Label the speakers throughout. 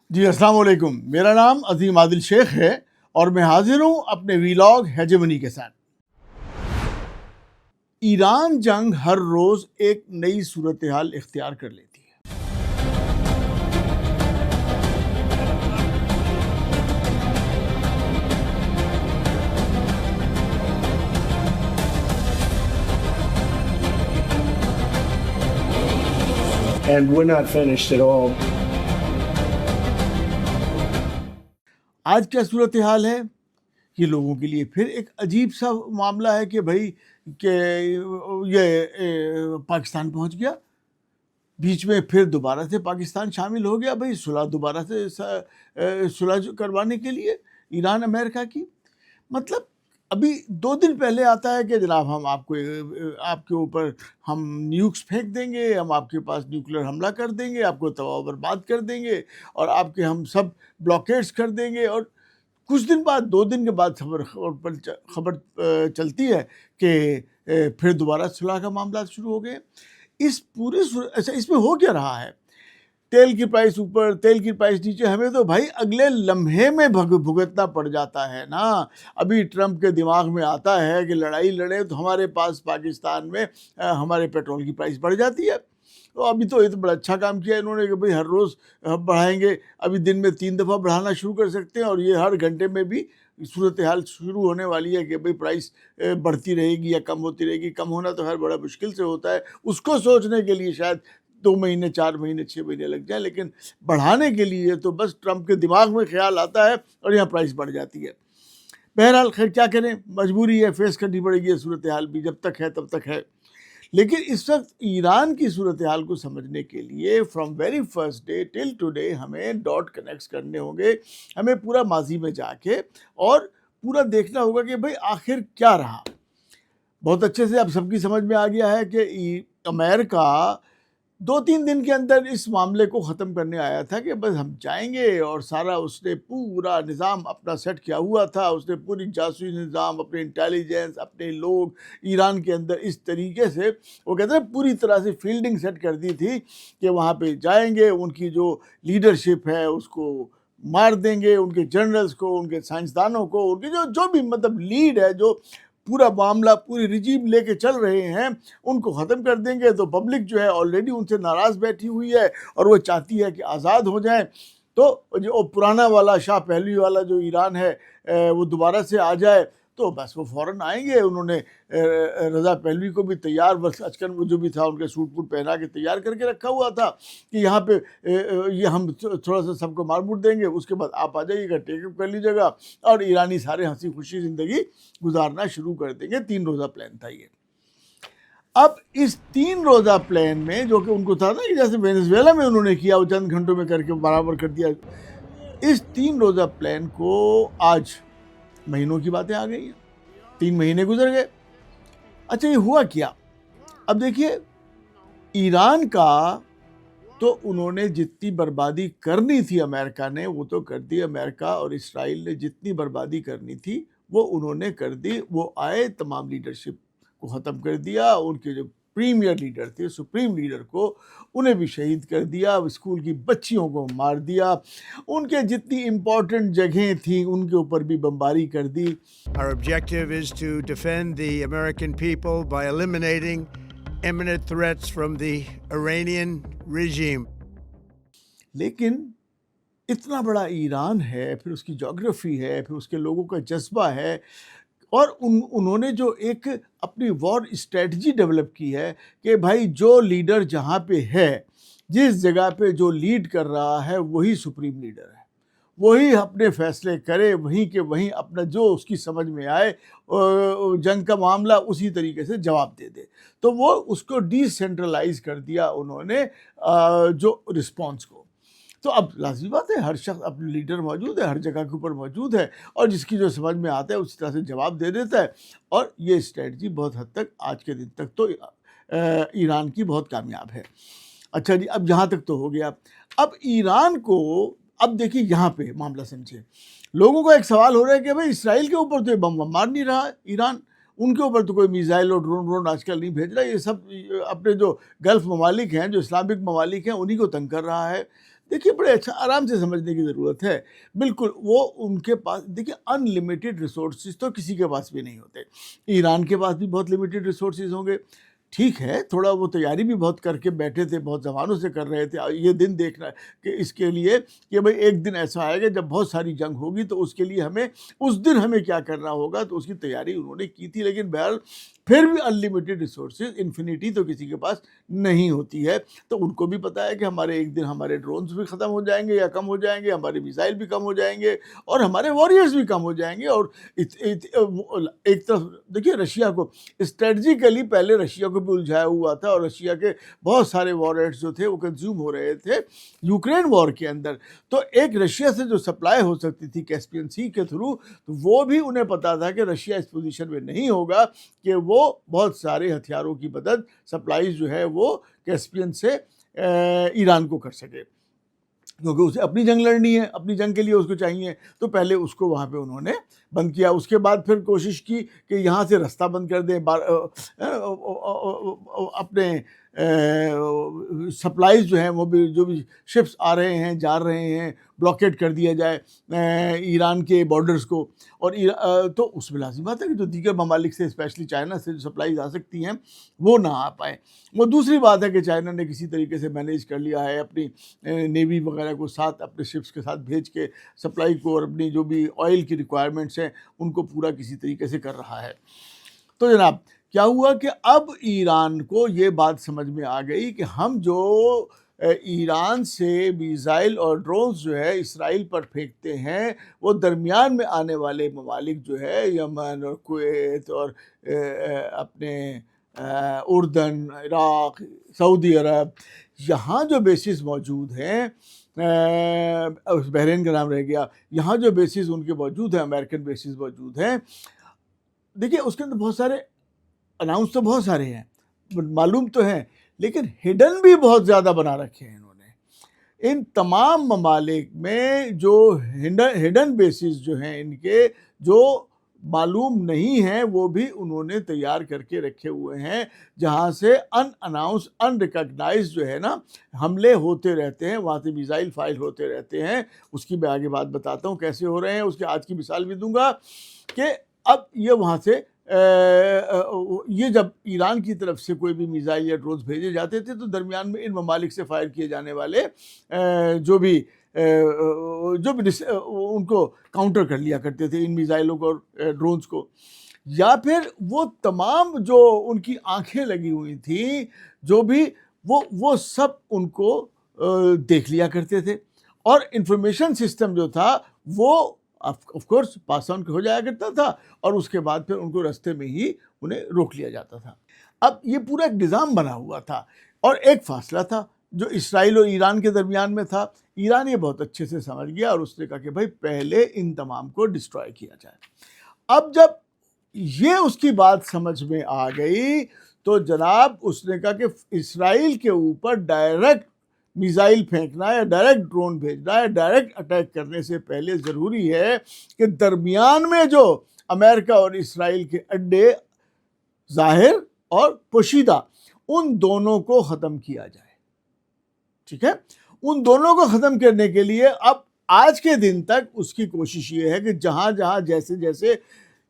Speaker 1: جی السلام علیکم، میرا نام عظیم عادل شیخ ہے اور میں حاضر ہوں اپنے ویلاگ ہیجمنی کے ساتھ۔ ایران جنگ ہر روز ایک نئی صورتحال اختیار کر لیتی ہے۔
Speaker 2: And we're not finished at all.
Speaker 1: آج کیا صورتحال ہے؟ یہ لوگوں کے لیے پھر ایک عجیب سا معاملہ ہے کہ بھائی کہ یہ پاکستان پہنچ گیا، بیچ میں پھر دوبارہ سے پاکستان شامل ہو گیا، بھائی صلح دوبارہ سے صلح کروانے کے لیے ایران امریکہ کی۔ مطلب ابھی 2 دن پہلے آتا ہے کہ جناب ہم آپ کے اوپر ہم نیوکس پھینک دیں گے، ہم آپ کے پاس نیوکلیر حملہ کر دیں گے، آپ کو تباہ و برباد کر دیں گے اور آپ کے ہم سب بلاکیٹس کر دیں گے، اور کچھ دن بعد 2 دن کے بعد خبر چلتی ہے کہ پھر دوبارہ صلح کا معاملات شروع ہو گئے۔ اس میں ہو کیا رہا ہے؟ تیل کی پرائس اوپر، تیل کی پرائس نیچے، ہمیں تو بھائی اگلے لمحے میں بھگتنا پڑ جاتا ہے نا۔ ابھی ٹرمپ کے دماغ میں آتا ہے کہ لڑائی لڑیں تو ہمارے پاس پاکستان میں ہمارے پیٹرول کی پرائس بڑھ جاتی ہے۔ تو ابھی تو یہ تو بڑا اچھا کام کیا انہوں نے کہ بھئی ہر روز بڑھائیں گے، ابھی دن میں 3 دفعہ بڑھانا شروع کر سکتے ہیں، اور یہ ہر گھنٹے میں بھی صورتحال شروع ہونے والی ہے کہ بھئی پرائس بڑھتی رہے گی یا کم ہوتی رہے گی۔ کم ہونا تو ہر بڑا مشکل سے ہوتا ہے، اس کو سوچنے کے لیے شاید 2 مہینے، 4 مہینے، 6 مہینے لگ جائیں، لیکن بڑھانے کے لیے تو بس ٹرمپ کے دماغ میں خیال آتا ہے اور یہاں پرائس بڑھ جاتی ہے۔ بہرحال خیر کیا کریں، مجبوری ہے، فیس کرنی پڑے گی صورتحال بھی، جب تک ہے تب تک ہے۔ لیکن اس وقت ایران کی صورتحال کو سمجھنے کے لیے from very first day till today ہمیں ڈاٹ کنیکٹس کرنے ہوں گے، ہمیں پورا ماضی میں جا کے اور پورا دیکھنا ہوگا کہ بھئی آخر کیا رہا۔ بہت اچھے سے اب سب کی سمجھ میں آ گیا ہے کہ امریکہ 2-3 دن کے اندر اس معاملے کو ختم کرنے آیا تھا کہ بس ہم جائیں گے، اور سارا اس نے پورا نظام اپنا سیٹ کیا ہوا تھا، اس نے پوری جاسوسی نظام، اپنے انٹیلیجنس، اپنے لوگ ایران کے اندر اس طریقے سے وہ کہتے ہیں پوری طرح سے فیلڈنگ سیٹ کر دی تھی کہ وہاں پہ جائیں گے، ان کی جو لیڈرشپ ہے اس کو مار دیں گے، ان کے جنرلز کو، ان کے سائنسدانوں کو، ان کی جو بھی مطلب لیڈ ہے، جو پورا معاملہ پوری رجیم لے کے چل رہے ہیں، ان کو ختم کر دیں گے۔ تو پبلک جو ہے آلریڈی ان سے ناراض بیٹھی ہوئی ہے اور وہ چاہتی ہے کہ آزاد ہو جائیں، تو جو پرانا والا شاہ پہلوی والا جو ایران ہے وہ دوبارہ سے آ جائے، تو بس وہ فوراً آئیں گے۔ انہوں نے رضا پہلوی کو بھی تیار، بس اچکن وہ جو بھی تھا ان کے سوٹ پوٹ پہنا کے تیار کر کے رکھا ہوا تھا کہ یہاں پہ یہ ہم تھوڑا سا سب کو مار مور دیں گے، اس کے بعد آپ آ جائیے گا، ٹیک اپ کر لیجیے گا، اور ایرانی سارے ہنسی خوشی زندگی گزارنا شروع کر دیں گے۔ 3 روزہ پلان تھا یہ۔ اب اس 3 روزہ پلان میں جو کہ ان کو تھا نا کہ جیسے وینزویلا میں انہوں نے کیا، وہ چند گھنٹوں میں کر کے برابر کر دیا، اس 3 روزہ پلان کو آج مہینوں کی باتیں آ گئی ہیں، 3 مہینے گزر گئے۔ اچھا یہ ہوا کیا؟ اب دیکھیے ایران کا تو انہوں نے جتنی بربادی کرنی تھی امریکہ نے وہ تو کر دی، امریکہ اور اسرائیل نے جتنی بربادی کرنی تھی وہ انہوں نے کر دی۔ وہ آئے، تمام لیڈرشپ کو ختم کر دیا، ان کے جو پریمیئر لیڈر تھے، سپریم لیڈر کو، انہیں بھی شہید کر دیا، اسکول کی بچیوں کو مار دیا، ان کے جتنی امپورٹنٹ جگہیں تھیں ان کے اوپر بھی بمباری کر دی۔
Speaker 3: Our objective is to defend the American people by eliminating imminent threats from the Iranian regime.
Speaker 1: لیکن اتنا بڑا ایران ہے، پھر اس کی جغرافی ہے، پھر اس کے لوگوں کا جذبہ ہے، اور انہوں نے جو ایک اپنی وار اسٹریٹجی ڈیولپ کی ہے کہ بھائی جو لیڈر جہاں پہ ہے، جس جگہ پہ جو لیڈ کر رہا ہے وہی سپریم لیڈر ہے، وہی اپنے فیصلے کرے، وہیں کے وہیں اپنا جو اس کی سمجھ میں آئے جنگ کا معاملہ اسی طریقے سے جواب دے دے۔ تو وہ اس کو ڈی سینٹرلائز کر دیا انہوں نے جو رسپانس کو۔ تو اب لازمی بات ہے، ہر شخص اپنے لیڈر موجود ہے، ہر جگہ کے اوپر موجود ہے، اور جس کی جو سمجھ میں آتا ہے اسی طرح سے جواب دے دیتا ہے، اور یہ اسٹریٹجی بہت حد تک آج کے دن تک تو ایران کی بہت کامیاب ہے۔ اچھا جی، اب یہاں تک تو ہو گیا۔ اب ایران کو، اب دیکھیے یہاں پہ معاملہ سمجھے، لوگوں کا ایک سوال ہو رہا ہے کہ بھائی اسرائیل کے اوپر تو یہ بم مار نہیں رہا ایران، ان کے اوپر تو کوئی میزائل اور ڈرون آج کل نہیں بھیج رہا، یہ سب اپنے جو گلف ممالک ہیں، جو اسلامک ممالک ہیں، انہی کو تنگ کر رہا ہے۔ دیکھیے بڑے اچھا آرام سے سمجھنے کی ضرورت ہے. بالکل وہ ان کے پاس دیکھیے ان لمیٹڈ ریسورسز تو کسی کے پاس بھی نہیں ہوتے. ایران کے پاس بھی بہت لمیٹڈ ریسورسز ہوں گے. ٹھیک ہے تھوڑا وہ تیاری بھی بہت کر کے بیٹھے تھے, بہت زمانوں سے کر رہے تھے یہ دن دیکھنا کہ اس کے لیے کہ بھئی ایک دن ایسا آئے گا جب بہت ساری جنگ ہوگی تو اس کے لیے ہمیں اس دن ہمیں کیا کرنا ہوگا, تو اس کی تیاری انہوں نے کی تھی. لیکن بہرحال پھر بھی ان لمیٹڈ ریسورسز, انفینٹی تو کسی کے پاس نہیں ہوتی ہے. تو ان کو بھی پتہ ہے کہ ہمارے ایک دن ہمارے ڈرونز بھی ختم ہو جائیں گے یا کم ہو جائیں گے, ہمارے میزائل بھی کم ہو جائیں گے اور ہمارے واریئرز بھی کم ہو جائیں گے. اور ایک طرف دیکھیے رشیا کو اسٹریٹجیکلی پہلے رشیا کو بھی الجھایا ہوا تھا اور رشیا کے بہت سارے وارہیڈز جو تھے وہ کنزیوم ہو رہے تھے یوکرین وار کے اندر. تو ایک رشیا سے جو سپلائی ہو سکتی تھی کیسپین سی کے تھرو, تو وہ بھی انہیں پتا تھا کہ رشیا اس پوزیشن میں نہیں ہوگا کہ وہ بہت سارے ہتھیاروں کی مدد سپلائیز جو ہے وہ کیسپین سے ایران کو کر سکے, کیونکہ اسے اپنی جنگ لڑنی ہے, اپنی جنگ کے لیے اس کو چاہیے. تو پہلے اس کو وہاں پہ انہوں نے بند کیا. اس کے بعد پھر کوشش کی کہ یہاں سے رستہ بند کر دیں, اپنے سپلائیز جو ہیں وہ بھی جو بھی شپس آ رہے ہیں جا رہے ہیں بلاکیٹ کر دیا جائے ایران کے بارڈرز کو. اور تو اس میں لازم بات ہے کہ جو دیگر ممالک سے اسپیشلی چائنا سے جو سپلائیز آ سکتی ہیں وہ نہ آ پائیں. وہ دوسری بات ہے کہ چائنا نے کسی طریقے سے مینیج کر لیا ہے اپنی نیوی وغیرہ کو ساتھ اپنے شپس کے ساتھ بھیج کے سپلائی کو اور اپنی جو بھی آئل کی ریکوائرمنٹس ہیں ان کو پورا کسی طریقے سے کر رہا ہے. تو جناب کیا ہوا کہ اب ایران کو یہ بات سمجھ میں آ گئی کہ ہم جو ایران سے میزائل اور ڈرونز جو ہے اسرائیل پر پھینکتے ہیں وہ درمیان میں آنے والے ممالک جو ہے یمن اور کویت اور اپنے اردن, عراق, سعودی عرب, یہاں جو بیسز موجود ہیں, بحرین کا نام رہ گیا, یہاں جو بیسز ان کے موجود ہیں امریکن بیسز موجود ہیں. دیکھیے اس کے اندر بہت سارے اناؤنس تو بہت سارے ہیں معلوم تو ہیں, لیکن ہڈن بھی بہت زیادہ بنا رکھے ہیں انہوں نے. ان تمام ممالک میں جو ہڈن بیسز جو ہیں ان کے جو معلوم نہیں ہیں وہ بھی انہوں نے تیار کر کے رکھے ہوئے ہیں, جہاں سے ان اناؤنس ان ریکگنائز جو ہے نا حملے ہوتے رہتے ہیں, وہاں سے میزائل فائر ہوتے رہتے ہیں. اس کی میں آگے بات بتاتا ہوں کیسے ہو رہے ہیں, اس کے آج کی مثال بھی دوں گا کہ اب یہ وہاں سے یہ جب ایران کی طرف سے کوئی بھی میزائل یا ڈرونز بھیجے جاتے تھے تو درمیان میں ان ممالک سے فائر کیے جانے والے جو بھی ان کو کاؤنٹر کر لیا کرتے تھے ان میزائلوں کو اور ڈرونز کو, یا پھر وہ تمام جو ان کی آنکھیں لگی ہوئی تھیں جو بھی وہ سب ان کو دیکھ لیا کرتے تھے. اور انفارمیشن سسٹم جو تھا وہ آف کورس پاس آن ہو جایا کرتا تھا اور اس کے بعد پھر ان کو رستے میں ہی انہیں روک لیا جاتا تھا. اب یہ پورا ایک نظام بنا ہوا تھا اور ایک فاصلہ تھا جو اسرائیل اور ایران کے درمیان میں تھا. ایران یہ بہت اچھے سے سمجھ گیا اور اس نے کہا کہ بھائی پہلے ان تمام کو ڈسٹرائے کیا جائے. اب جب یہ اس کی بات سمجھ میں آ گئی تو جناب اس نے کہا کہ اسرائیل کے اوپر ڈائریکٹ میزائل پھینکنا یا ڈائریکٹ ڈرون بھیجنا یا ڈائریکٹ اٹیک کرنے سے پہلے ضروری ہے کہ درمیان میں جو امریکہ اور اسرائیل کے اڈے ظاہر اور پوشیدہ ان دونوں کو ختم کیا جائے. ٹھیک ہے, ان دونوں کو ختم کرنے کے لیے اب آج کے دن تک اس کی کوشش یہ ہے کہ جہاں جہاں جیسے جیسے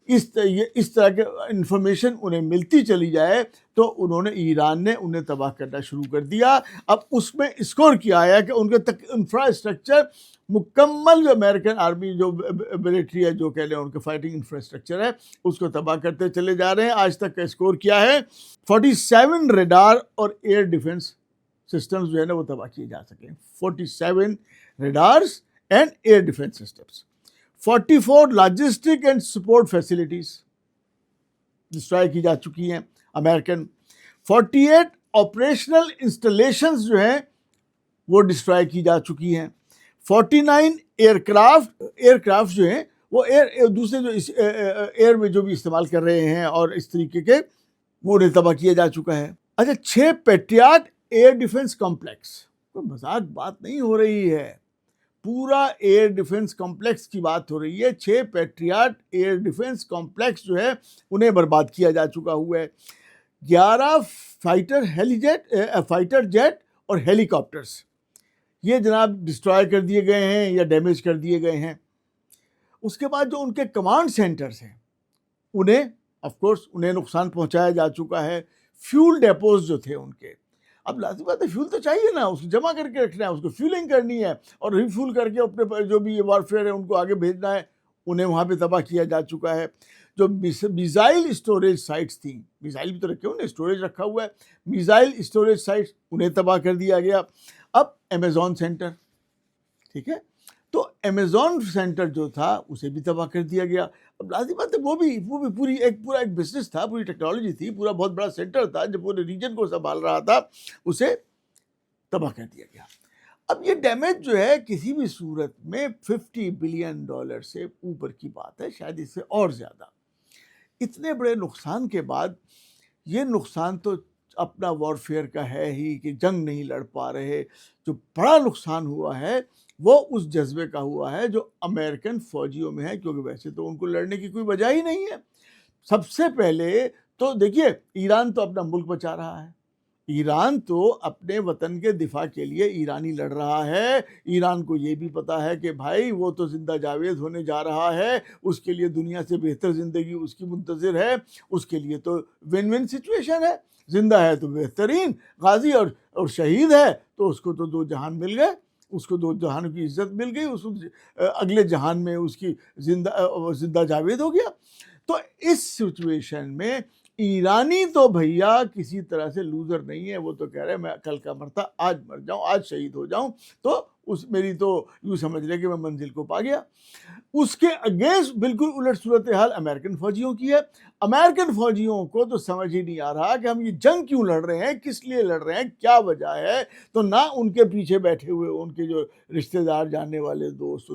Speaker 1: اس طرح کے انفارمیشن انہیں ملتی چلی جائے تو انہوں نے ایران نے انہیں تباہ کرنا شروع کر دیا. اب اس میں اسکور کیا آیا کہ ان کے انفراسٹرکچر مکمل جو امریکن آرمی جو ملٹری ہے جو کہہ لیں ان کے فائٹنگ انفراسٹرکچر ہے اس کو تباہ کرتے چلے جا رہے ہیں. آج تک کا اسکور کیا ہے 47 ریڈار اور ایئر ڈیفنس سسٹمز جو ہے نا وہ تباہ کیے جا سکیں. 47 radars and air defence systems, 44 logistic and support facilities destroy کی جا چکی ہیں امریکن, 48 آپریشنل انسٹالیشنز جو ہیں وہ ڈسٹرائے کی جا چکی ہیں, 49 ایئرکرافٹ جو ہیں وہ دوسرے جو ایئر میں جو بھی استعمال کر رہے ہیں اور اس طریقے کے وہ انہیں تباہ کیا جا چکا ہے. اچھا 6 پیٹریاٹ ایئر ڈیفنس کمپلیکس, کوئی مذاق بات نہیں ہو رہی ہے, پورا ایئر ڈیفنس کمپلیکس کی بات ہو رہی ہے. 6 پیٹریاٹ ایئر ڈیفنس کمپلیکس جو ہے انہیں برباد کیا جا چکا ہوا ہے. 11 فائٹر جیٹ اور ہیلی کاپٹرز, یہ جناب ڈسٹرائے کر دیے گئے ہیں یا ڈیمیج کر دیے گئے ہیں. اس کے بعد جو ان کے کمانڈ سینٹرز ہیں انہیں آف کورس انہیں نقصان پہنچایا جا چکا ہے. فیول ڈیپوز جو تھے ان کے، اب لازمی بات ہے فیول تو چاہیے نا، اس کو جمع کر کے رکھنا ہے، اس کو فیولنگ کرنی ہے اور ریفیول کر کے اپنے جو بھی وارفیئر ہے ان کو آگے بھیجنا ہے. انہیں وہاں پہ تباہ کیا جا چکا ہے. جو میزائل اسٹوریج سائٹس تھیں، میزائل بھی تو رکھے ہوئے، اسٹوریج رکھا ہوا ہے، میزائل اسٹوریج سائٹس انہیں تباہ کر دیا گیا. اب امیزون سینٹر، ٹھیک ہے، تو امیزون سینٹر جو تھا اسے بھی تباہ کر دیا گیا. اب لازمی بات ہے وہ بھی پورا ایک بزنس تھا، پوری ٹیکنالوجی تھی، پورا بہت بڑا سینٹر تھا جو پورے ریجن کو سنبھال رہا تھا، اسے تباہ کر دیا گیا. اب یہ ڈیمیج جو ہے کسی بھی صورت میں $50 بلین سے اوپر کی بات ہے، شاید اس سے اور زیادہ. اتنے بڑے نقصان کے بعد یہ نقصان تو اپنا وارفیئر کا ہے ہی کہ جنگ نہیں لڑ پا رہے. جو بڑا نقصان ہوا ہے وہ اس جذبے کا ہوا ہے جو امریکن فوجیوں میں ہے، کیونکہ ویسے تو ان کو لڑنے کی کوئی وجہ ہی نہیں ہے. سب سے پہلے تو دیکھیے ایران تو اپنا ملک بچا رہا ہے، ایران تو اپنے وطن کے دفاع کے لیے ایرانی لڑ رہا ہے. ایران کو یہ بھی پتا ہے کہ بھائی وہ تو زندہ جاوید ہونے جا رہا ہے، اس کے لیے دنیا سے بہتر زندگی اس کی منتظر ہے، اس کے لیے تو ون ون سچویشن ہے. زندہ ہے تو بہترین، غازی اور شہید ہے تو اس کو تو 2 جہان مل گئے، اس کو 2 جہانوں کی عزت مل گئی، اس اگلے جہان میں اس کی زندہ جاوید ہو گیا. تو اس سچویشن میں ایرانی تو بھیا کسی طرح سے لوزر نہیں ہے. وہ تو کہہ رہے میں کل کا مرتا آج مر جاؤں، آج شہید ہو جاؤں تو میری تو یوں سمجھ لے کہ میں منزل کو پا گیا. اس کے اگینسٹ بالکل الٹ صورتحال امریکن فوجیوں کی ہے. امریکن فوجیوں کو تو سمجھ ہی نہیں آ رہا کہ ہم یہ جنگ کیوں لڑ رہے ہیں، کس لیے لڑ رہے ہیں، کیا وجہ ہے. تو نہ ان کے پیچھے بیٹھے ہوئے ان کے جو رشتہ دار، جاننے والے دوست،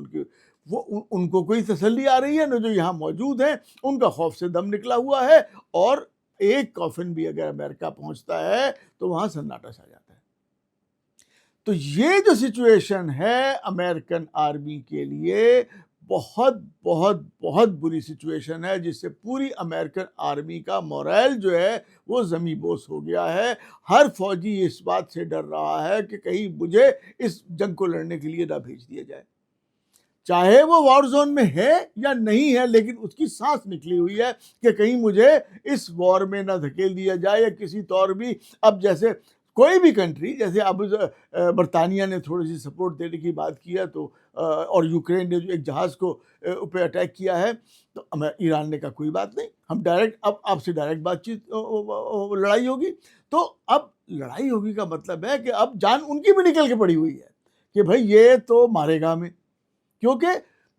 Speaker 1: ان کو کوئی تسلی آ رہی ہے، نہ جو یہاں موجود ہیں ان کا خوف سے دم نکلا ہوا ہے. اور ایک کافن بھی اگر امریکہ پہنچتا ہے تو وہاں سناٹا چھا جاتا ہے. تو یہ جو سچویشن ہے امریکن آرمی کے لیے بہت بہت بہت بری سچویشن ہے، جس سے پوری امریکن آرمی کا مورائل جو ہے وہ زمیں بوس ہو گیا ہے. ہر فوجی اس بات سے ڈر رہا ہے کہ کہیں مجھے اس جنگ کو لڑنے کے لیے نہ بھیج دیا جائے، چاہے وہ وار زون میں ہے یا نہیں ہے، لیکن اس کی سانس نکلی ہوئی ہے کہ کہیں مجھے اس وار میں نہ دھکیل دیا جائے یا کسی طور بھی. اب جیسے کوئی بھی کنٹری، جیسے اب برطانیہ نے تھوڑی سی سپورٹ دینے کی بات کی ہے تو اور یوکرین نے جو ایک جہاز کو پہ اٹیک کیا ہے، تو ایران نے کہا کوئی بات نہیں، ہم ڈائریکٹ اب آپ سے ڈائریکٹ بات چیت لڑائی ہوگی. تو اب لڑائی ہوگی کا مطلب ہے کہ اب جان ان کی بھی نکل کے پڑی ہوئی ہے کہ بھائی یہ تو مارے گا ہمیں. کیونکہ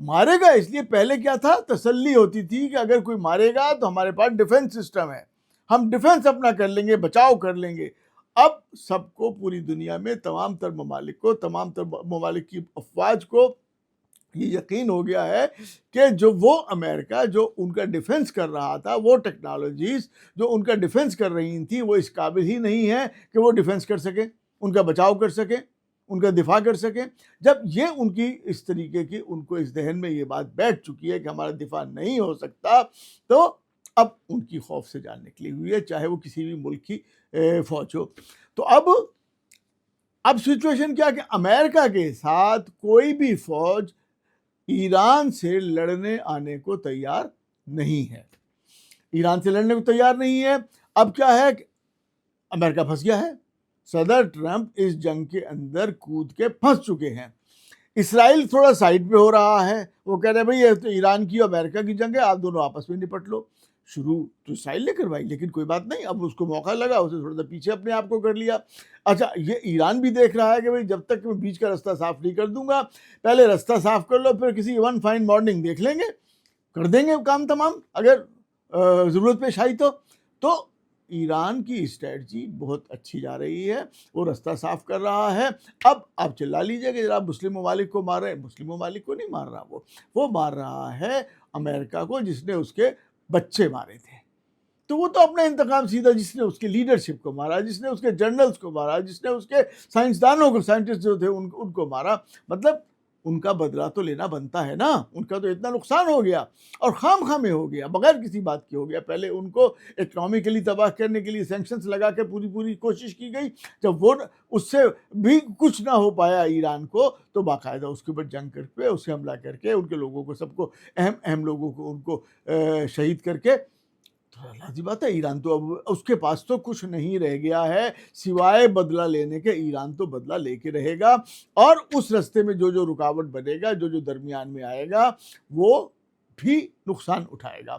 Speaker 1: مارے گا اس لیے پہلے کیا تھا، تسلی ہوتی تھی کہ اگر کوئی مارے گا تو ہمارے پاس ڈیفنس سسٹم ہے، ہم ڈیفنس اپنا کر لیں گے، بچاؤ کر لیں گے. اب سب کو، پوری دنیا میں تمام تر ممالک کو، تمام تر ممالک کی افواج کو یہ یقین ہو گیا ہے کہ جو وہ امریکہ جو ان کا ڈیفنس کر رہا تھا، وہ ٹیکنالوجیز جو ان کا ڈیفنس کر رہی تھیں، وہ اس قابل ہی نہیں ہے کہ وہ ڈیفنس کر سکیں، ان کا بچاؤ کر سکیں، ان کا دفاع کر سکیں. جب یہ ان کی اس طریقے کی ان کو اس ذہن میں یہ بات بیٹھ چکی ہے کہ ہمارا دفاع نہیں ہو سکتا، تو اب ان کی خوف سے جان نکلی ہوئی ہے، چاہے وہ کسی بھی ملک کی فوج ہو. تو اب سچویشن کیا کہ امریکہ کے ساتھ کوئی بھی فوج ایران سے لڑنے آنے کو تیار نہیں ہے، ایران سے لڑنے کو تیار نہیں ہے. اب کیا ہے کہ امریکہ پھنس گیا ہے. صدر ٹرمپ اس جنگ کے اندر کود کے پھنس چکے ہیں. اسرائیل تھوڑا سائڈ پہ ہو رہا ہے، وہ کہہ رہے ہیں بھائی یہ تو ایران کی اور امریکہ کی جنگ ہے، آپ دونوں آپس میں نپٹ لو. شروع تو اسرائیل نے کروائی، لیکن کوئی بات نہیں، اب اس کو موقع لگا، اسے تھوڑا سا پیچھے اپنے آپ کو کر لیا. اچھا، یہ ایران بھی دیکھ رہا ہے کہ بھائی جب تک میں بیچ کا رستہ صاف نہیں کر دوں گا، پہلے رستہ صاف کر لو، پھر کسی ون فائن مارننگ دیکھ لیں گے، کر دیں گے کام تمام اگر ضرورت پیش آئی تو ایران کی اسٹریٹجی بہت اچھی جا رہی ہے، وہ رستہ صاف کر رہا ہے. اب آپ چلا لیجئے کہ جناب مسلم ممالک کو مار رہے ہیں، مسلم ممالک کو نہیں مار رہا، وہ مار رہا ہے امریکہ کو، جس نے اس کے بچے مارے تھے. تو وہ تو اپنا انتقام سیدھا، جس نے اس کے لیڈرشپ کو مارا، جس نے اس کے جنرلز کو مارا، جس نے اس کے سائنسدانوں کو، سائنٹسٹ جو تھے ان کو مارا، مطلب ان کا بدلہ تو لینا بنتا ہے نا. ان کا تو اتنا نقصان ہو گیا اور خام میں ہو گیا, بغیر کسی بات کے ہو گیا. پہلے ان کو اکنامکلی تباہ کرنے کے لیے سینکشنز لگا کے پوری کوشش کی گئی. جب وہ اس سے بھی کچھ نہ ہو پایا ایران کو, تو باقاعدہ اس کے اوپر جنگ کر کے, اسے حملہ کر کے, ان کے لوگوں کو, سب کو, اہم لوگوں کو ان کو شہید کر کے. لازمی بات ہے ایران تو اب اس کے پاس تو کچھ نہیں رہ گیا ہے سوائے بدلہ لینے کے. ایران تو بدلہ لے کے رہے گا, اور اس رستے میں جو رکاوٹ بنے گا, جو درمیان میں آئے گا, وہ بھی نقصان اٹھائے گا.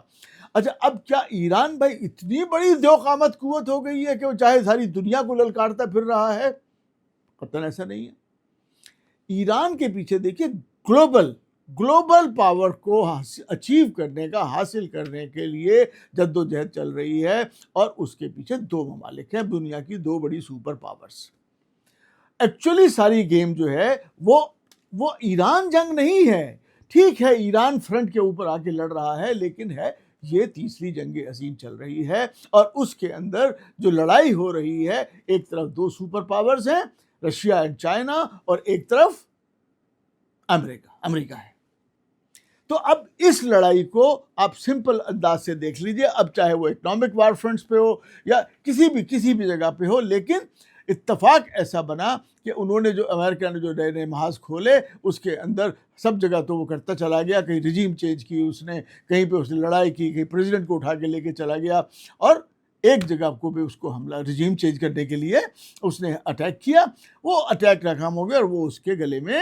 Speaker 1: اچھا, اب کیا ایران بھائی اتنی بڑی ذو قامت قوت ہو گئی ہے کہ وہ چاہے ساری دنیا کو للکارتا پھر رہا ہے؟ قطعاً ایسا نہیں ہے. ایران کے پیچھے دیکھیے گلوبل پاور کو اچیو کرنے کا, حاصل کرنے کے لیے جد و جہد چل رہی ہے, اور اس کے پیچھے 2 ممالک ہیں, دنیا کی 2 بڑی سپر پاورز. ایکچولی ساری گیم جو ہے وہ ایران جنگ نہیں ہے. ٹھیک ہے ایران فرنٹ کے اوپر آ کے لڑ رہا ہے, لیکن ہے یہ تیسری جنگ عظیم چل رہی ہے, اور اس کے اندر جو لڑائی ہو رہی ہے, ایک طرف 2 سپر پاورز ہیں, رشیا اینڈ چائنا, اور ایک طرف امریکہ ہے. تو اب اس لڑائی کو آپ سمپل انداز سے دیکھ لیجئے, اب چاہے وہ اکنامک وار فرنٹس پہ ہو یا کسی بھی جگہ پہ ہو, لیکن اتفاق ایسا بنا کہ انہوں نے امریکہ نے جو نئے محاذ کھولے, اس کے اندر سب جگہ تو وہ کرتا چلا گیا. کہیں رجیم چینج کی اس نے, کہیں پہ اس نے لڑائی کی, کہیں پریزیڈنٹ کو اٹھا کے لے کے چلا گیا, اور ایک جگہ کو بھی اس کو حملہ رجیم چینج کرنے کے لیے اس نے اٹیک کیا. وہ اٹیک ناکام ہو گیا اور وہ اس کے گلے میں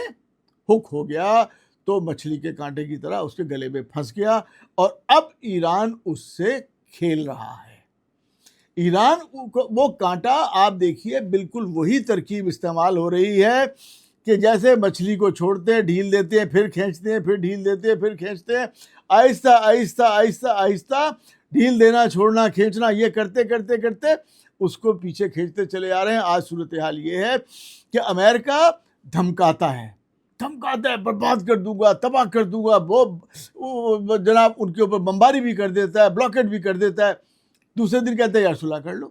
Speaker 1: ہک ہو گیا, تو مچھلی کے کانٹے کی طرح اس کے گلے میں پھنس گیا, اور اب ایران اس سے کھیل رہا ہے. ایران وہ کانٹا آپ دیکھیے بالکل وہی ترکیب استعمال ہو رہی ہے کہ جیسے مچھلی کو چھوڑتے ہیں, ڈھیل دیتے ہیں, پھر کھینچتے ہیں, پھر ڈھیل دیتے ہیں, پھر کھینچتے ہیں, آہستہ آہستہ آہستہ آہستہ ڈھیل دینا, چھوڑنا, کھینچنا, یہ کرتے کرتے کرتے اس کو پیچھے کھینچتے چلے آ رہے ہیں. آج صورتحال یہ ہے کہ امریکہ دھمکاتا ہے, برباد کر دوں گا, تباہ کر دوں گا, وہ جناب ان کے اوپر بمباری بھی کر دیتا ہے, بلاکیٹ بھی کر دیتا ہے. دوسرے دن کہتے ہیں یار صلح کر لو.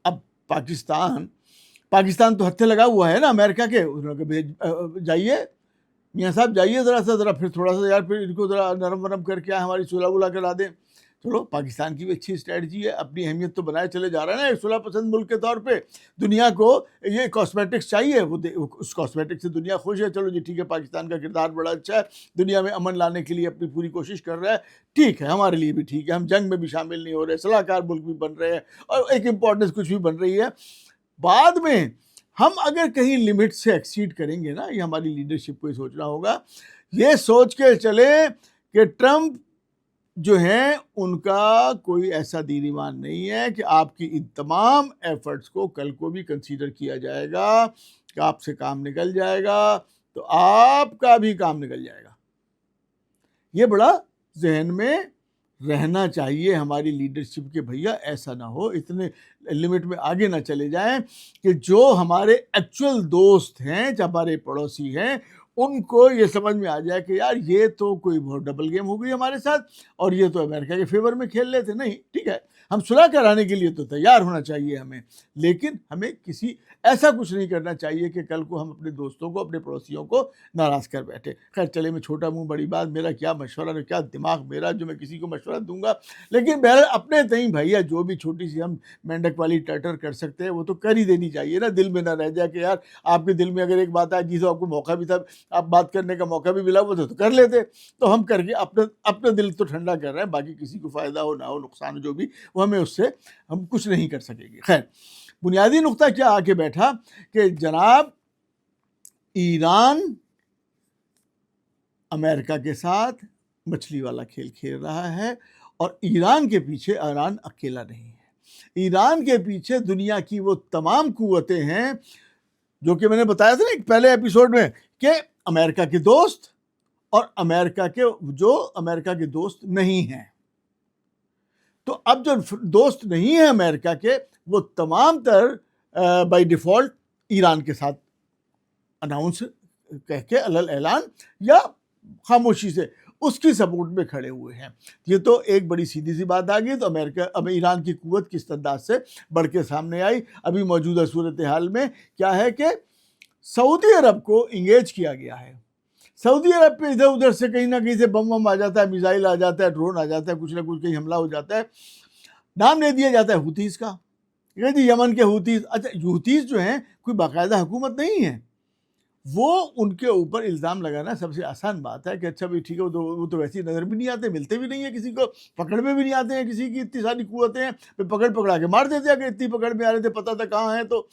Speaker 1: اب پاکستان تو ہتھے لگا ہوا ہے نا امریکہ کے, انہوں نے جائیے میاں صاحب, جائیے ذرا پھر تھوڑا سا یار پھر ان کو ذرا نرم ورم کر کے ہماری صلح ولا کرا دیں. چلو پاکستان کی بھی اچھی اسٹریٹجی ہے, اپنی اہمیت تو بنائے چلے جا رہا ہے نا ایک صلح پسند ملک کے طور پہ. دنیا کو یہ کاسمیٹکس چاہیے, وہ اس کاسمیٹک سے دنیا خوش ہے. چلو جی ٹھیک ہے, پاکستان کا کردار بڑا اچھا ہے, دنیا میں امن لانے کے لیے اپنی پوری کوشش کر رہا ہے, ٹھیک ہے, ہمارے لیے بھی ٹھیک ہے, ہم جنگ میں بھی شامل نہیں ہو رہے, صلاح کار ملک بھی بن رہے ہیں, اور ایک امپورٹنس کچھ بھی بن رہی ہے. بعد میں ہم اگر کہیں لمٹ سے ایکسیڈ کریں گے نا, یہ ہماری لیڈرشپ کو ہی سوچنا ہوگا. یہ سوچ کے چلیں کہ ٹرمپ جو ہیں ان کا کوئی ایسا دین ایمان نہیں ہے کہ آپ کی ان تمام ایفرٹس کو کل کو بھی کنسیڈر کیا جائے گا کہ آپ سے کام نکل جائے گا تو آپ کا بھی کام نکل جائے گا. یہ بڑا ذہن میں رہنا چاہیے ہماری لیڈرشپ کے, بھیا ایسا نہ ہو, اتنے لمٹ میں آگے نہ چلے جائیں کہ جو ہمارے ایکچوئل دوست ہیں, جو ہمارے پڑوسی ہیں, ان کو یہ سمجھ میں آ جائے کہ یار یہ تو کوئی بہت ڈبل گیم ہو گئی ہمارے ساتھ, اور یہ تو امریکہ کے فیور میں کھیل رہے تھے. نہیں, ٹھیک ہے, ہم صلح کرانے کے لیے تو تیار ہونا چاہیے ہمیں, لیکن ہمیں کسی ایسا کچھ نہیں کرنا چاہیے کہ کل کو ہم اپنے دوستوں کو, اپنے پڑوسیوں کو ناراض کر بیٹھے. خیر چلے, میں چھوٹا منہ بڑی بات, میرا کیا مشورہ, کیا دماغ میرا جو میں کسی کو مشورہ دوں گا, لیکن بہرحال اپنے تئیں بھیا جو بھی چھوٹی سی ہم مینڈک والی ٹرٹر کر سکتے ہیں وہ تو کر ہی دینی چاہیے نا. دل میں نہ رہ جائے کہ یار آپ کے دل میں اگر ایک بات آئے جی تو آپ کو موقع بھی تھا, آپ بات کرنے کا موقع بھی ملا ہوا تو کر لیتے, تو ہم کر کے اپنا دل تو ٹھنڈا کر رہے ہیں, باقی کسی کو فائدہ ہو نہ ہو, نقصان ہو جو بھی, وہ ہمیں اس سے ہم کچھ نہیں کر سکیں گے. خیر, بنیادی نقطہ کیا آ کے بیٹھا کہ جناب ایران امریکہ کے ساتھ مچھلی والا کھیل کھیل رہا ہے, اور ایران کے پیچھے ایران اکیلا نہیں ہے. ایران کے پیچھے دنیا کی وہ تمام قوتیں ہیں جو کہ میں نے بتایا تھا نا ایک پہلے ایپیسوڈ میں کہ امریکہ کے دوست اور امریکہ کے دوست نہیں ہیں. تو اب جو دوست نہیں ہیں امریکہ کے, وہ تمام تر بائی ڈیفالٹ ایران کے ساتھ اناؤنس کہہ کے اعلان یا خاموشی سے اس کی سپورٹ میں کھڑے ہوئے ہیں. یہ تو ایک بڑی سیدھی سی بات آ گئی. تو اب ایران کی قوت کس انداز سے بڑھ کے سامنے آئی. ابھی موجودہ صورتحال میں کیا ہے کہ سعودی عرب کو انگیج کیا گیا ہے, سعودی عرب پہ ادھر ادھر سے کہیں نہ کہیں سے بم وم آ جاتا ہے, میزائل آ جاتا ہے, ڈرون آ جاتا ہے, کچھ نہ کچھ کہیں حملہ ہو جاتا ہے. نام دے دیا جاتا ہے حوتیز کا, کہ جی یمن کے حوتیز. اچھا حوتیز جو ہیں کوئی باقاعدہ حکومت نہیں ہے, وہ ان کے اوپر الزام لگانا سب سے آسان بات ہے کہ اچھا بھائی ٹھیک ہے, وہ تو ویسی نظر بھی نہیں آتے, ملتے بھی نہیں ہیں کسی کو, پکڑ میں بھی نہیں آتے ہیں کسی کی, اتنی ساری قوتیں ہیں, پھر پکڑا کے مار دیتے ہیں کہ اتنی پکڑ میں آ رہے تھے, پتہ تھا کہاں ہیں. تو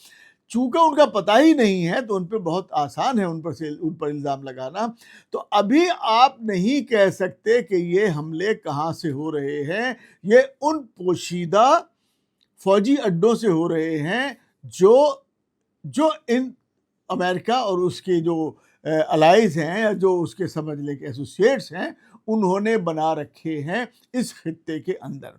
Speaker 1: چونکہ ان کا پتہ ہی نہیں ہے تو ان پہ بہت آسان ہے ان پر الزام لگانا. تو ابھی آپ نہیں کہہ سکتے کہ یہ حملے کہاں سے ہو رہے ہیں, یہ ان پوشیدہ فوجی اڈوں سے ہو رہے ہیں جو ان امریکہ اور اس کے جو الائز ہیں یا جو اس کے سمجھ لیں کہ ایسوسیٹس ہیں, انہوں نے بنا رکھے ہیں اس خطے کے اندر.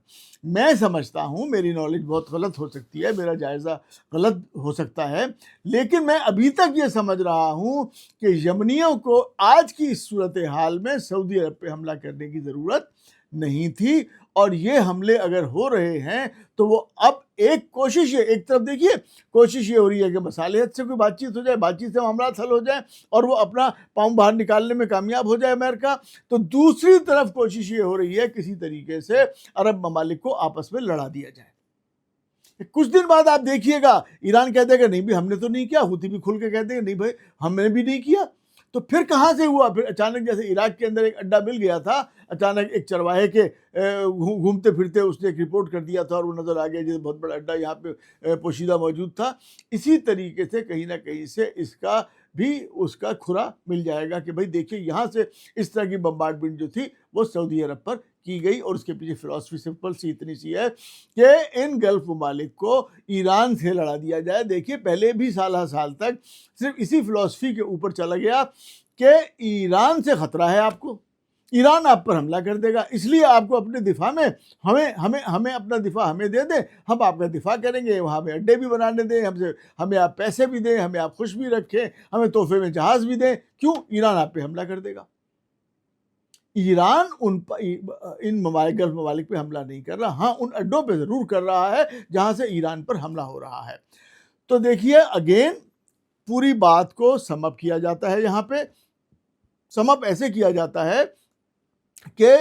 Speaker 1: میں سمجھتا ہوں, میری نالج بہت غلط ہو سکتی ہے, میرا جائزہ غلط ہو سکتا ہے, لیکن میں ابھی تک یہ سمجھ رہا ہوں کہ یمنیوں کو آج کی اس صورتحال میں سعودی عرب پہ حملہ کرنے کی ضرورت نہیں تھی. اور یہ حملے اگر ہو رہے ہیں تو وہ اب ایک کوشش ہے, ایک طرف دیکھیے کوشش یہ ہو رہی ہے کہ مصالحت سے کوئی بات چیت ہو جائے, بات چیت سے معاملات حل ہو جائیں اور وہ اپنا پاؤں باہر نکالنے میں کامیاب ہو جائے امریکہ. تو دوسری طرف کوشش یہ ہو رہی ہے کسی طریقے سے عرب ممالک کو آپس میں لڑا دیا جائے. کچھ دن بعد آپ دیکھیے گا ایران کہہ دے گا نہیں بھی ہم نے تو نہیں کیا, ہوتی بھی کھل کے کہتے ہیں نہیں بھائی ہم نے بھی نہیں کیا. تو پھر کہاں سے ہوا؟ پھر اچانک جیسے عراق کے اندر ایک اڈا مل گیا تھا, اچانک ایک چرواہے کے گھومتے پھرتے اس نے ایک رپورٹ کر دیا تھا اور وہ نظر آ گیا جیسے بہت بڑا اڈا یہاں پہ پوشیدہ موجود تھا. اسی طریقے سے کہیں نہ کہیں سے اس کا کھرا مل جائے گا کہ بھائی دیکھیے یہاں سے اس طرح کی بمبارڈمنٹ جو تھی وہ سعودی عرب پر کی گئی, اور اس کے پیچھے فلسفی سمپل سی اتنی سی ہے کہ ان گلف ممالک کو ایران سے لڑا دیا جائے. دیکھیے پہلے بھی سال تک صرف اسی فلسفی کے اوپر چلا گیا کہ ایران سے خطرہ ہے آپ کو, ایران آپ پر حملہ کر دے گا, اس لیے آپ کو اپنے دفاع میں ہمیں اپنا دفاع ہمیں دے دیں, ہم آپ کا دفاع کریں گے, وہاں ہمیں اڈے بھی بنانے دیں, ہمیں آپ پیسے بھی دیں, ہمیں آپ خوش بھی رکھیں, ہمیں تحفے میں جہاز بھی دیں. کیوں؟ ایران آپ پہ حملہ کر دے گا. ایران ان گلف ممالک پہ حملہ نہیں کر رہا, ہاں ان اڈوں پہ ضرور کر رہا ہے جہاں سے ایران پر حملہ ہو رہا ہے. تو دیکھیے اگین پوری بات کو سم اپ کیا جاتا ہے, یہاں پہ سم اپ ایسے کیا جاتا ہے کہ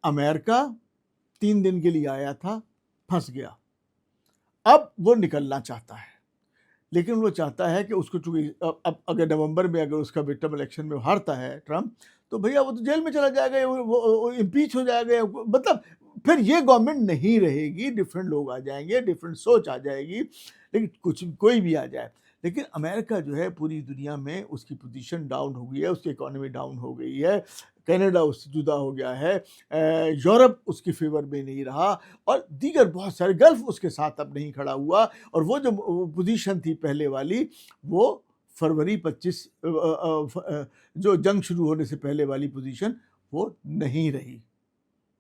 Speaker 1: امریکہ 3 دن کے لیے آیا تھا, پھنس گیا, اب وہ نکلنا چاہتا ہے, لیکن وہ چاہتا ہے کہ اس کو چونکہ اب اگر نومبر میں اگر اس کا مڈ ٹرم الیکشن میں ہارتا ہے ٹرمپ, تو بھیا وہ تو جیل میں چلا جائے گا, وہ امپیچ ہو جائے گا, مطلب پھر یہ گورنمنٹ نہیں رہے گی, ڈفرینٹ لوگ آ جائیں گے, ڈفرینٹ سوچ آ جائے گی, لیکن کوئی بھی آ جائے. لیکن امریکہ جو ہے پوری دنیا میں اس کی پوزیشن ڈاؤن ہو گئی ہے, اس کی اکانومی ڈاؤن ہو گئی ہے, کینیڈا اس سے جدا ہو گیا ہے, یورپ اس کی فیور میں نہیں رہا, اور دیگر بہت سارے گلف اس کے ساتھ اب نہیں کھڑا ہوا, اور وہ جو پوزیشن تھی پہلے والی وہ فروری 25 جو جنگ شروع ہونے سے پہلے والی پوزیشن وہ نہیں رہی.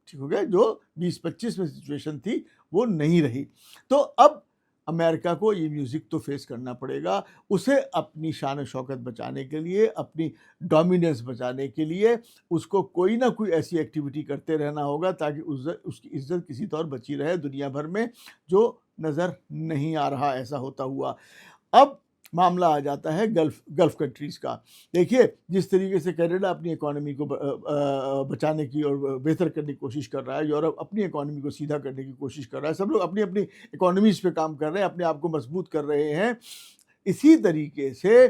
Speaker 1: ٹھیک ہو گیا, جو 20-25 میں سچویشن تھی وہ نہیں رہی. تو اب امریکہ کو یہ میوزک تو فیس کرنا پڑے گا, اسے اپنی شان و شوکت بچانے کے لیے, اپنی ڈومیننس بچانے کے لیے اس کو کوئی نہ کوئی ایسی ایکٹیویٹی کرتے رہنا ہوگا تاکہ اس کی عزت کسی طور بچی رہے دنیا بھر میں, جو نظر نہیں آ رہا ایسا ہوتا ہوا. اب معاملہ آ جاتا ہے گلف کنٹریز کا. دیکھیے جس طریقے سے کینیڈا اپنی اکانومی کو بچانے کی اور بہتر کرنے کی کوشش کر رہا ہے, یورپ اپنی اکانومی کو سیدھا کرنے کی کوشش کر رہا ہے, سب لوگ اپنی اپنی اکانومیز پہ کام کر رہے ہیں, اپنے آپ کو مضبوط کر رہے ہیں. اسی طریقے سے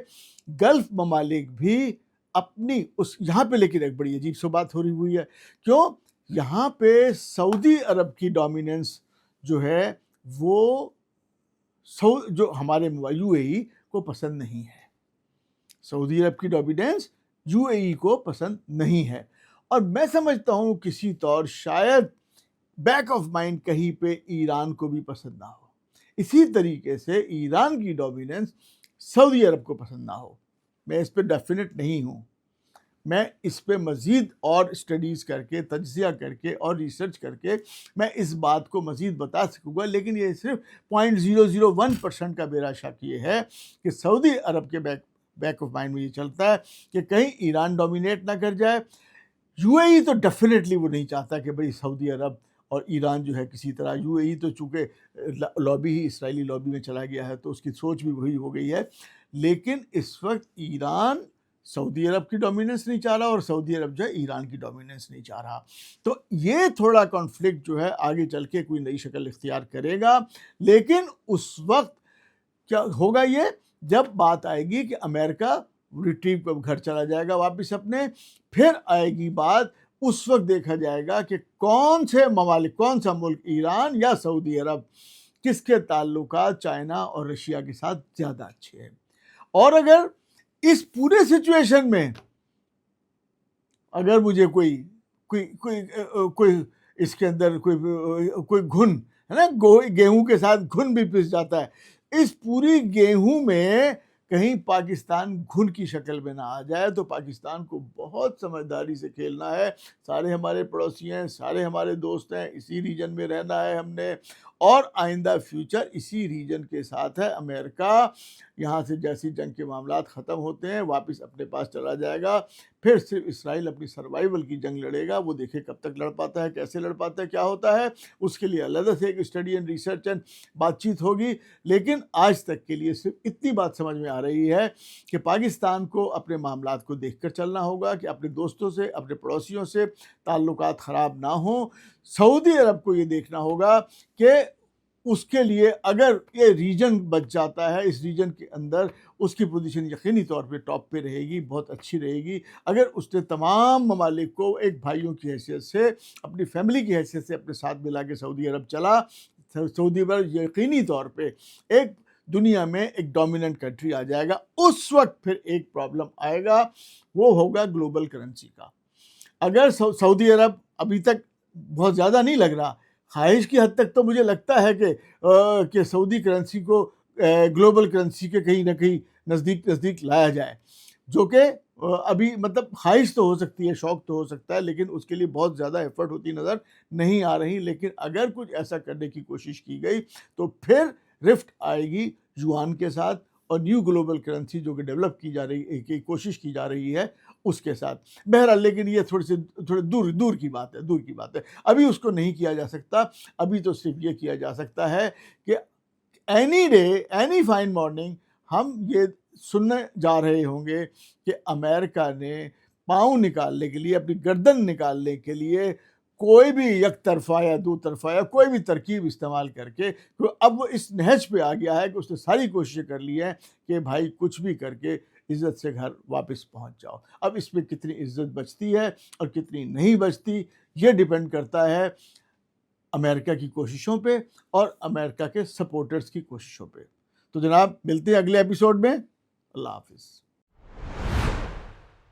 Speaker 1: گلف ممالک بھی اپنی یہاں پہ لیکن ایک بڑی عجیب سی بات ہو رہی ہوئی ہے. کیوں؟ یہاں پہ سعودی عرب کی ڈومیننس جو ہے وہ جو ہمارے UAE کو پسند نہیں ہے. سعودی عرب کی ڈومیننس UAE کو پسند نہیں ہے, اور میں سمجھتا ہوں کسی طور شاید بیک آف مائنڈ کہیں پہ ایران کو بھی پسند نہ ہو. اسی طریقے سے ایران کی ڈومیننس سعودی عرب کو پسند نہ ہو. میں اس پہ ڈیفینٹ نہیں ہوں, میں اس پہ مزید اور اسٹڈیز کر کے, تجزیہ کر کے اور ریسرچ کر کے میں اس بات کو مزید بتا سکوں گا, لیکن یہ صرف 0.001% کا میرا شک یہ ہے کہ سعودی عرب کے بیک آف مائنڈ میں یہ چلتا ہے کہ کہیں ایران ڈومینیٹ نہ کر جائے. UAE تو ڈیفینیٹلی وہ نہیں چاہتا کہ بھئی سعودی عرب اور ایران جو ہے کسی طرح, UAE تو چونکہ لابی ہی اسرائیلی لابی میں چلا گیا ہے تو اس کی سوچ بھی وہی ہو گئی ہے. لیکن اس وقت ایران سعودی عرب کی ڈومیننس نہیں چاہ رہا اور سعودی عرب جو ہے ایران کی ڈومیننس نہیں چاہ رہا. تو یہ تھوڑا کانفلکٹ جو ہے آگے چل کے کوئی نئی شکل اختیار کرے گا. لیکن اس وقت کیا ہوگا یہ جب بات آئے گی کہ امریکہ ریٹریو کا گھر چلا جائے گا واپس اپنے, پھر آئے گی بات, اس وقت دیکھا جائے گا کہ کون سے ممالک, کون سا ملک, ایران یا سعودی عرب, کس کے تعلقات چائنا اور رشیا کے ساتھ زیادہ اچھے ہیں. اور اگر اس پورے سچویشن میں اگر مجھے کوئی اس کے اندر کوئی گھن ہے نا, گیہوں کے ساتھ گھن بھی پس جاتا ہے, اس پوری گیہوں میں کہیں پاکستان گھن کی شکل میں نہ آ جائے تو پاکستان کو بہت سمجھداری سے کھیلنا ہے. سارے ہمارے پڑوسی ہیں, سارے ہمارے دوست ہیں, اسی ریجن میں رہنا ہے ہم نے, اور آئندہ فیوچر اسی ریجن کے ساتھ ہے. امریکہ یہاں سے جیسی جنگ کے معاملات ختم ہوتے ہیں واپس اپنے پاس چلا جائے گا, پھر صرف اسرائیل اپنی سروائیول کی جنگ لڑے گا. وہ دیکھے کب تک لڑ پاتا ہے, کیسے لڑ پاتا ہے, کیا ہوتا ہے, اس کے لیے علیحدہ سے ایک اسٹڈی اینڈ ریسرچ اینڈ بات چیت ہوگی. لیکن آج تک کے لیے صرف اتنی بات سمجھ میں آ رہی ہے کہ پاکستان کو اپنے معاملات کو دیکھ کر چلنا ہوگا کہ اپنے دوستوں سے, اپنے پڑوسیوں سے تعلقات خراب نہ ہوں. سعودی عرب کو یہ دیکھنا ہوگا کہ اس کے لیے اگر یہ ریجن بچ جاتا ہے, اس ریجن کے اندر اس کی پوزیشن یقینی طور پہ ٹاپ پہ رہے گی, بہت اچھی رہے گی. اگر اس نے تمام ممالک کو ایک بھائیوں کی حیثیت سے, اپنی فیملی کی حیثیت سے اپنے ساتھ ملا کے سعودی عرب چلا, سعودی عرب یقینی طور پہ ایک دنیا میں ایک ڈومیننٹ کنٹری آ جائے گا. اس وقت پھر ایک پرابلم آئے گا, وہ ہوگا گلوبل کرنسی کا. اگر سعودی عرب ابھی تک بہت زیادہ نہیں لگ رہا, خواہش کی حد تک تو مجھے لگتا ہے کہ سعودی کرنسی کو گلوبل کرنسی کے کہیں نہ کہیں نزدیک لایا جائے, جو کہ ابھی مطلب خواہش تو ہو سکتی ہے, شوق تو ہو سکتا ہے, لیکن اس کے لیے بہت زیادہ ایفرٹ ہوتی نظر نہیں آ رہی. لیکن اگر کچھ ایسا کرنے کی کوشش کی گئی تو پھر رفٹ آئے گی یوان کے ساتھ اور نیو گلوبل کرنسی جو کہ ڈیولپ کی جا رہی کی کوشش کی جا رہی ہے اس کے ساتھ. بہرحال لیکن یہ تھوڑے دور کی بات ہے, ابھی اس کو نہیں کیا جا سکتا. ابھی تو صرف یہ کیا جا سکتا ہے کہ any day, any fine morning ہم یہ سننے جا رہے ہوں گے کہ امریکہ نے پاؤں نکالنے کے لیے, اپنی گردن نکالنے کے لیے کوئی بھی یک طرفہ یا دو طرفہ یا کوئی بھی ترکیب استعمال کر کے, اب وہ اس نہج پہ آ گیا ہے کہ اس نے ساری کوششیں کر لی ہیں کہ بھائی کچھ بھی کر کے عزت سے گھر واپس پہنچ جاؤ. اب اس میں کتنی عزت بچتی ہے اور کتنی نہیں بچتی, یہ ڈیپینڈ کرتا ہے امریکہ کی کوششوں پہ اور امریکہ کے سپورٹرز کی کوششوں پہ. تو جناب ملتے ہیں اگلے ایپیسوڈ میں. اللہ حافظ.